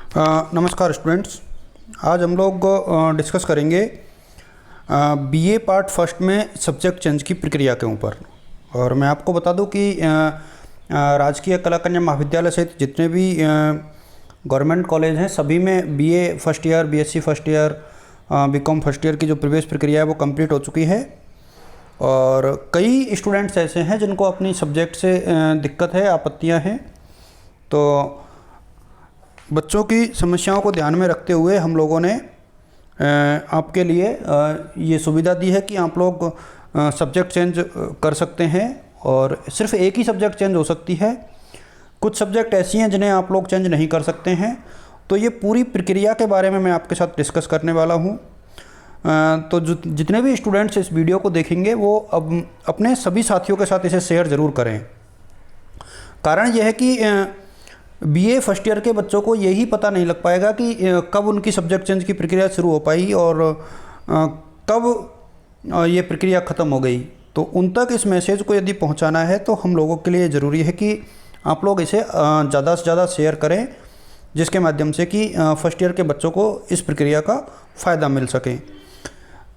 नमस्कार स्टूडेंट्स। आज हम लोग डिस्कस करेंगे बीए पार्ट फर्स्ट में सब्जेक्ट चेंज की प्रक्रिया के ऊपर। और मैं आपको बता दूं कि राजकीय कला कन्या महाविद्यालय सहित जितने भी गवर्नमेंट कॉलेज हैं सभी में BA first year, BSc first year, BCom first year की जो प्रवेश प्रक्रिया है वो कंप्लीट हो चुकी है। और कई स्टूडेंट्स ऐसे हैं जिनको अपनी सब्जेक्ट से दिक्कत है, आपत्तियाँ हैं। तो बच्चों की समस्याओं को ध्यान में रखते हुए हम लोगों ने आपके लिए ये सुविधा दी है कि आप लोग सब्जेक्ट चेंज कर सकते हैं और सिर्फ एक ही सब्जेक्ट चेंज हो सकती है। कुछ सब्जेक्ट ऐसी हैं जिन्हें आप लोग चेंज नहीं कर सकते हैं। तो ये पूरी प्रक्रिया के बारे में मैं आपके साथ डिस्कस करने वाला हूँ। तो जितने भी स्टूडेंट्स इस वीडियो को देखेंगे वो अब अपने सभी साथियों के साथ इसे शेयर ज़रूर करें। कारण यह है कि बीए फर्स्ट ईयर के बच्चों को यही पता नहीं लग पाएगा कि कब उनकी सब्जेक्ट चेंज की प्रक्रिया शुरू हो पाई और कब ये प्रक्रिया ख़त्म हो गई। तो उन तक इस मैसेज को यदि पहुंचाना है तो हम लोगों के लिए ज़रूरी है कि आप लोग इसे ज़्यादा से ज़्यादा शेयर करें, जिसके माध्यम से कि फर्स्ट ईयर के बच्चों को इस प्रक्रिया का फ़ायदा मिल सके।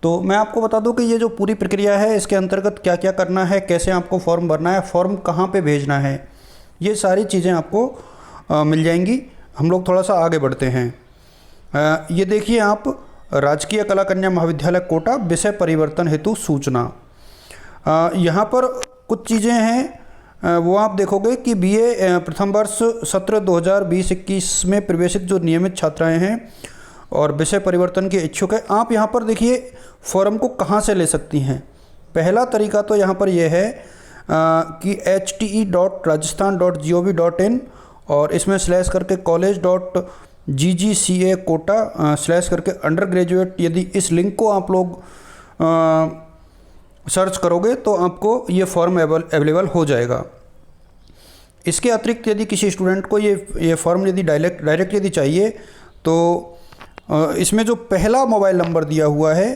तो मैं आपको बता दूं कि ये जो पूरी प्रक्रिया है इसके अंतर्गत क्या क्या करना है, कैसे आपको फॉर्म भरना है, फॉर्म कहाँ पे भेजना है, ये सारी चीज़ें आपको मिल जाएंगी। हम लोग थोड़ा सा आगे बढ़ते हैं। ये देखिए आप, राजकीय कला कन्या महाविद्यालय कोटा विषय परिवर्तन हेतु सूचना। यहाँ पर कुछ चीज़ें हैं वो आप देखोगे कि बीए प्रथम वर्ष सत्र 2020-21 में प्रवेशित जो नियमित छात्राएं हैं और विषय परिवर्तन के इच्छुक है, आप यहाँ पर देखिए फॉर्म को कहाँ से ले सकती हैं। पहला तरीका तो यहाँ पर यह है कि hte.rajasthan.gov.in और इसमें स्लैश करके college.ggca कोटा स्लैश करके अंडर ग्रेजुएट, यदि इस लिंक को आप लोग सर्च करोगे तो आपको ये फॉर्म अवेलेबल हो जाएगा। इसके अतिरिक्त यदि किसी स्टूडेंट को ये फॉर्म यदि डायरेक्ट यदि चाहिए तो इसमें जो पहला मोबाइल नंबर दिया हुआ है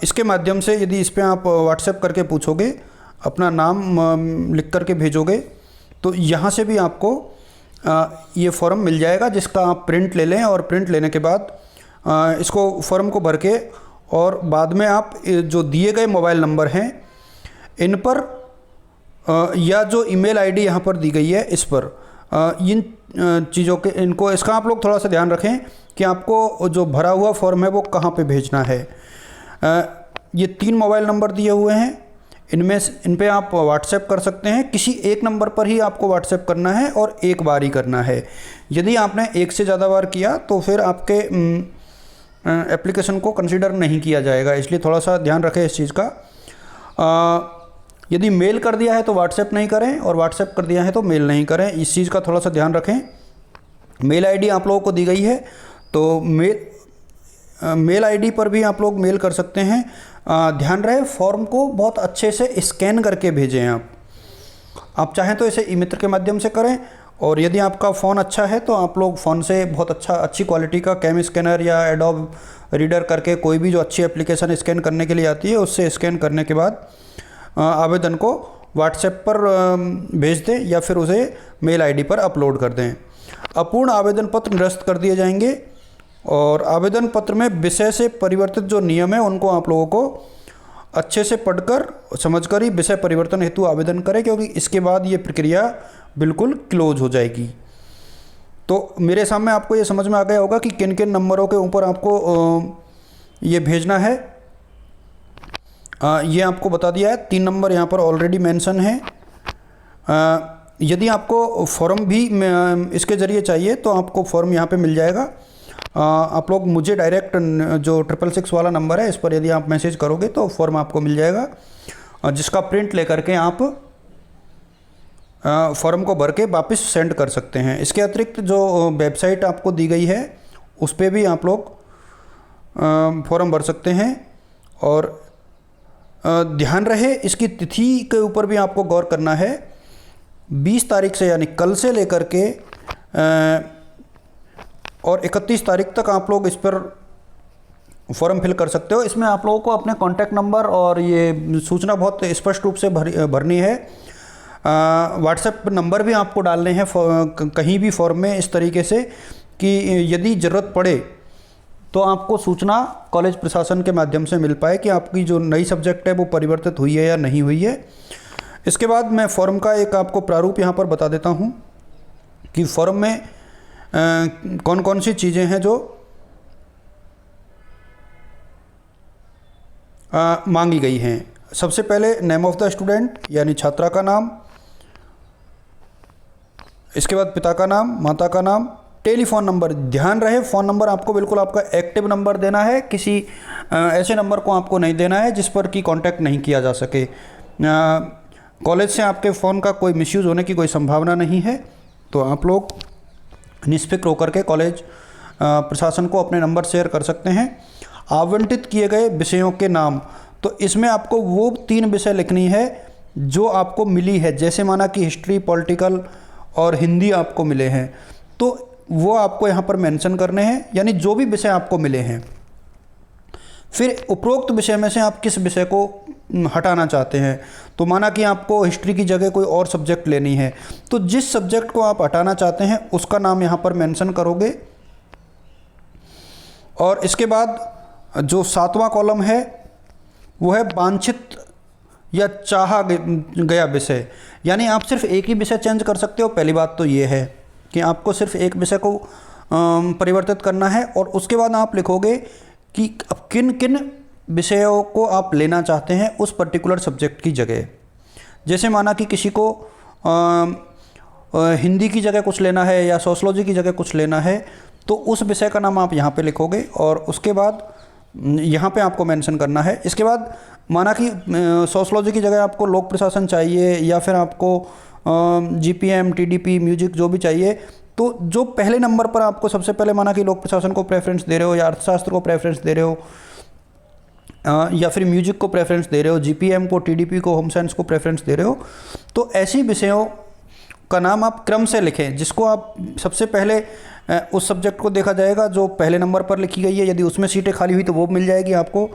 इसके माध्यम से यदि इस पर आप व्हाट्सएप करके पूछोगे, अपना नाम लिख करके भेजोगे तो यहाँ से भी आपको ये फॉर्म मिल जाएगा, जिसका आप प्रिंट ले लें और प्रिंट लेने के बाद इसको फॉर्म को भर के और बाद में आप जो दिए गए मोबाइल नंबर हैं इन पर या जो ईमेल आईडी यहाँ पर दी गई है इस पर इन चीज़ों के इसका आप लोग थोड़ा सा ध्यान रखें कि आपको जो भरा हुआ फॉर्म है वो कहाँ पे भेजना है। ये 3 मोबाइल नंबर दिए हुए हैं, इन पे आप व्हाट्सएप कर सकते हैं। किसी एक नंबर पर ही आपको व्हाट्सएप करना है और एक बार ही करना है। यदि आपने एक से ज़्यादा बार किया तो फिर आपके एप्लीकेशन को कंसीडर नहीं किया जाएगा, इसलिए थोड़ा सा ध्यान रखें इस चीज़ का। यदि मेल कर दिया है तो व्हाट्सएप नहीं करें और व्हाट्सएप कर दिया है तो मेल नहीं करें, इस चीज़ का थोड़ा सा ध्यान रखें। मेल आईडी आप लोगों को दी गई है तो मेल आईडी पर भी आप लोग मेल कर सकते हैं। ध्यान रहे फॉर्म को बहुत अच्छे से स्कैन करके भेजें। आप चाहें तो इसे ई मित्र के माध्यम से करें, और यदि आपका फ़ोन अच्छा है तो आप लोग फ़ोन से बहुत अच्छी क्वालिटी का कैम स्कैनर या एडोब रीडर करके कोई भी जो अच्छी एप्लीकेशन स्कैन करने के लिए आती है उससे स्कैन करने के बाद आवेदन को व्हाट्सएप पर भेज दें या फिर उसे मेल आईडी पर अपलोड कर दें। अपूर्ण आवेदन पत्र निरस्त कर दिए जाएंगे और आवेदन पत्र में विषय से परिवर्तित जो नियम है उनको आप लोगों को अच्छे से पढ़कर समझकर ही विषय परिवर्तन हेतु आवेदन करें, क्योंकि इसके बाद ये प्रक्रिया बिल्कुल क्लोज हो जाएगी। तो मेरे सामने आपको ये समझ में आ गया होगा कि किन किन नंबरों के ऊपर आपको ये भेजना है। ये आपको बता दिया है, 3 नंबर यहाँ पर ऑलरेडी मेंशन है। यदि आपको फॉर्म भी इसके ज़रिए चाहिए तो आपको फॉर्म यहाँ पे मिल जाएगा। आप लोग मुझे डायरेक्ट जो 666 वाला नंबर है इस पर यदि आप मैसेज करोगे तो फॉर्म आपको मिल जाएगा, जिसका प्रिंट लेकर के आप फॉर्म को भर के वापस सेंड कर सकते हैं। इसके अतिरिक्त जो वेबसाइट आपको दी गई है उस पर भी आप लोग फॉर्म भर सकते हैं। और ध्यान रहे इसकी तिथि के ऊपर भी आपको गौर करना है। 20 तारीख से यानी कल से लेकर के और 31 तारीख तक आप लोग इस पर फॉर्म फिल कर सकते हो। इसमें आप लोगों को अपने कॉन्टैक्ट नंबर और ये सूचना बहुत स्पष्ट रूप से भरनी है। व्हाट्सएप नंबर भी आपको डालने हैं कहीं भी फॉर्म में, इस तरीके से कि यदि ज़रूरत पड़े तो आपको सूचना कॉलेज प्रशासन के माध्यम से मिल पाए कि आपकी जो नई सब्जेक्ट है वो परिवर्तित हुई है या नहीं हुई है। इसके बाद मैं फॉर्म का एक आपको प्रारूप यहाँ पर बता देता हूँ कि फॉर्म में कौन कौन सी चीज़ें हैं जो मांगी गई हैं। सबसे पहले नेम ऑफ द स्टूडेंट यानी छात्रा का नाम, इसके बाद पिता का नाम, माता का नाम, टेलीफोन नंबर। ध्यान रहे फ़ोन नंबर आपको बिल्कुल आपका एक्टिव नंबर देना है, किसी ऐसे नंबर को आपको नहीं देना है जिस पर कि कांटेक्ट नहीं किया जा सके। कॉलेज से आपके फ़ोन का कोई मिसयूज़ होने की कोई संभावना नहीं है, तो आप लोग निष्फिक्र होकर के कॉलेज प्रशासन को अपने नंबर शेयर कर सकते हैं। आवंटित किए गए विषयों के नाम, तो इसमें आपको वो 3 विषय लिखनी है जो आपको मिली है। जैसे माना कि हिस्ट्री, पॉलिटिकल और हिंदी आपको मिले हैं, तो वो आपको यहाँ पर मेंशन करने हैं, यानी जो भी विषय आपको मिले हैं। फिर उपरोक्त विषय में से आप किस विषय को हटाना चाहते हैं। तो माना कि आपको हिस्ट्री की जगह कोई और सब्जेक्ट लेनी है, तो जिस सब्जेक्ट को आप हटाना चाहते हैं उसका नाम यहाँ पर मेंशन करोगे। और इसके बाद जो 7वां कॉलम है वो है वांछित या चाहा गया विषय, यानी आप सिर्फ एक ही विषय चेंज कर सकते हो। पहली बात तो ये है कि आपको सिर्फ एक विषय को परिवर्तित करना है, और उसके बाद आप लिखोगे कि अब किन किन विषयों को आप लेना चाहते हैं उस पर्टिकुलर सब्जेक्ट की जगह। जैसे माना कि किसी को हिंदी की जगह कुछ लेना है या सोशलॉजी की जगह कुछ लेना है, तो उस विषय का नाम आप यहाँ पे लिखोगे और उसके बाद यहाँ पे आपको मेंशन करना है। इसके बाद माना कि सोशलॉजी की जगह आपको लोक प्रशासन चाहिए या फिर आपको जीपीएम, टीडीपी, म्यूजिक जो भी चाहिए, तो जो पहले नंबर पर आपको सबसे पहले माना कि लोक प्रशासन को प्रेफरेंस दे रहे हो या अर्थशास्त्र को प्रेफरेंस दे रहे हो या फिर म्यूजिक को प्रेफरेंस दे रहे हो, जीपीएम को, टीडीपी को, होम साइंस को प्रेफरेंस दे रहे हो, तो ऐसी विषयों का नाम आप क्रम से लिखें। जिसको आप सबसे पहले उस सब्जेक्ट को देखा जाएगा जो पहले नंबर पर लिखी गई है, यदि उसमें सीटें खाली हुई तो वो मिल जाएगी आपको,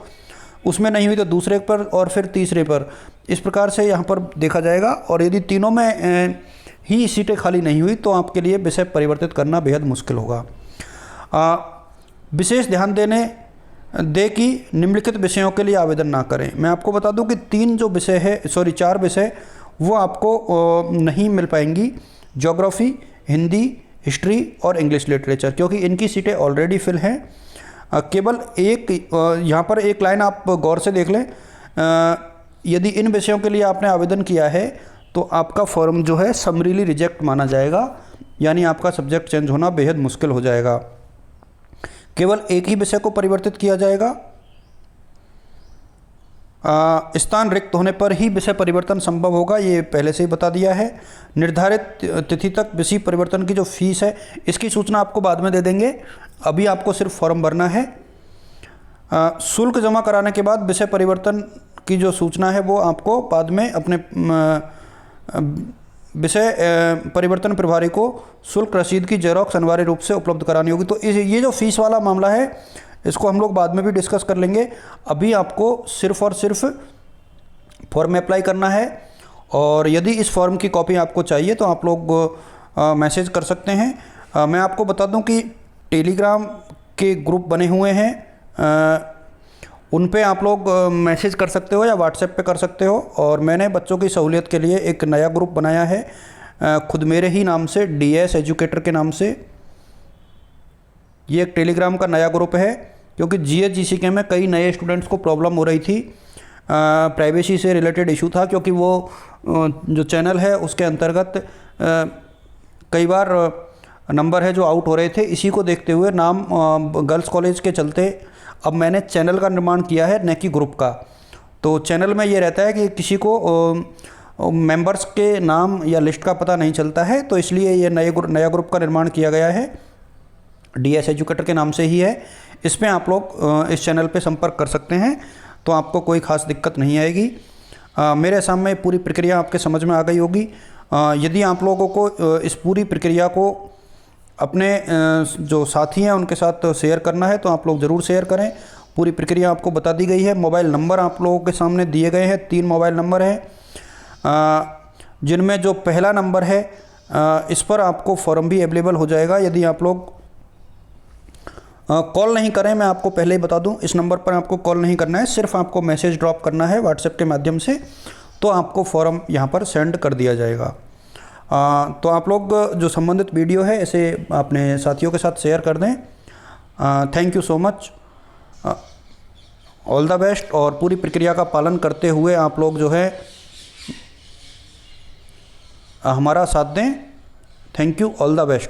उसमें नहीं हुई तो दूसरे पर और फिर तीसरे पर। इस प्रकार से यहाँ पर देखा जाएगा, और यदि तीनों में ही सीटें खाली नहीं हुई तो आपके लिए विषय परिवर्तित करना बेहद मुश्किल होगा। विशेष ध्यान दे कि निम्नलिखित विषयों के लिए आवेदन ना करें। मैं आपको बता दूं कि 4 विषय वो आपको नहीं मिल पाएंगी, ज्योग्राफी, हिंदी, हिस्ट्री और इंग्लिश लिटरेचर, क्योंकि इनकी सीटें ऑलरेडी फिल हैं। केवल एक यहाँ पर एक लाइन आप गौर से देख लें, यदि इन विषयों के लिए आपने आवेदन किया है तो आपका फॉर्म जो है समरीली रिजेक्ट माना जाएगा, यानी आपका सब्जेक्ट चेंज होना बेहद मुश्किल हो जाएगा। केवल एक ही विषय को परिवर्तित किया जाएगा। स्थान रिक्त होने पर ही विषय परिवर्तन संभव होगा, ये पहले से ही बता दिया है। निर्धारित तिथि तक विषय परिवर्तन की जो फीस है इसकी सूचना आपको बाद में दे देंगे, अभी आपको सिर्फ फॉर्म भरना है। शुल्क जमा कराने के बाद विषय परिवर्तन की जो सूचना है वो आपको बाद में अपने विषय परिवर्तन प्रभारी को शुल्क रसीद की जेरॉक्स अनिवार्य रूप से उपलब्ध करानी होगी। तो ये जो फीस वाला मामला है इसको हम लोग बाद में भी डिस्कस कर लेंगे। अभी आपको सिर्फ और सिर्फ फॉर्म में अप्लाई करना है, और यदि इस फॉर्म की कॉपी आपको चाहिए तो आप लोग मैसेज कर सकते हैं। मैं आपको बता दूं कि टेलीग्राम के ग्रुप बने हुए हैं, उन पे आप लोग मैसेज कर सकते हो या व्हाट्सएप पे कर सकते हो। और मैंने बच्चों की सहूलियत के लिए एक नया ग्रुप बनाया है खुद मेरे ही नाम से, DS एजुकेटर के नाम से। ये एक टेलीग्राम का नया ग्रुप है, क्योंकि GH/GCK में कई नए स्टूडेंट्स को प्रॉब्लम हो रही थी, प्राइवेसी से रिलेटेड इशू था, क्योंकि वो जो चैनल है उसके अंतर्गत कई बार नंबर है जो आउट हो रहे थे। इसी को देखते हुए नाम गर्ल्स कॉलेज के चलते अब मैंने चैनल का निर्माण किया है, न कि ग्रुप का। तो चैनल में ये रहता है कि किसी को मेंबर्स के नाम या लिस्ट का पता नहीं चलता है, तो इसलिए ये नया ग्रुप का निर्माण किया गया है, DS एजुकेटर के नाम से ही है। इसमें आप लोग इस चैनल पे संपर्क कर सकते हैं, तो आपको कोई ख़ास दिक्कत नहीं आएगी। मेरे सामने पूरी प्रक्रिया आपके समझ में आ गई होगी। यदि आप लोगों को इस पूरी प्रक्रिया को अपने जो साथी हैं उनके साथ शेयर करना है तो आप लोग ज़रूर शेयर करें। पूरी प्रक्रिया आपको बता दी गई है। मोबाइल नंबर आप लोगों के सामने दिए गए हैं, 3 मोबाइल नंबर हैं, जिनमें जो पहला नंबर है इस पर आपको फॉर्म भी अवेलेबल हो जाएगा। यदि आप लोग कॉल नहीं करें, मैं आपको पहले ही बता दूं, इस नंबर पर आपको कॉल नहीं करना है, सिर्फ आपको मैसेज ड्रॉप करना है व्हाट्सएप के माध्यम से, तो आपको फॉर्म यहाँ पर सेंड कर दिया जाएगा। तो आप लोग जो संबंधित वीडियो है इसे अपने साथियों के साथ शेयर कर दें। Thank you so much, all the best, और पूरी प्रक्रिया का पालन करते हुए आप लोग जो है हमारा साथ दें। Thank you, all the best.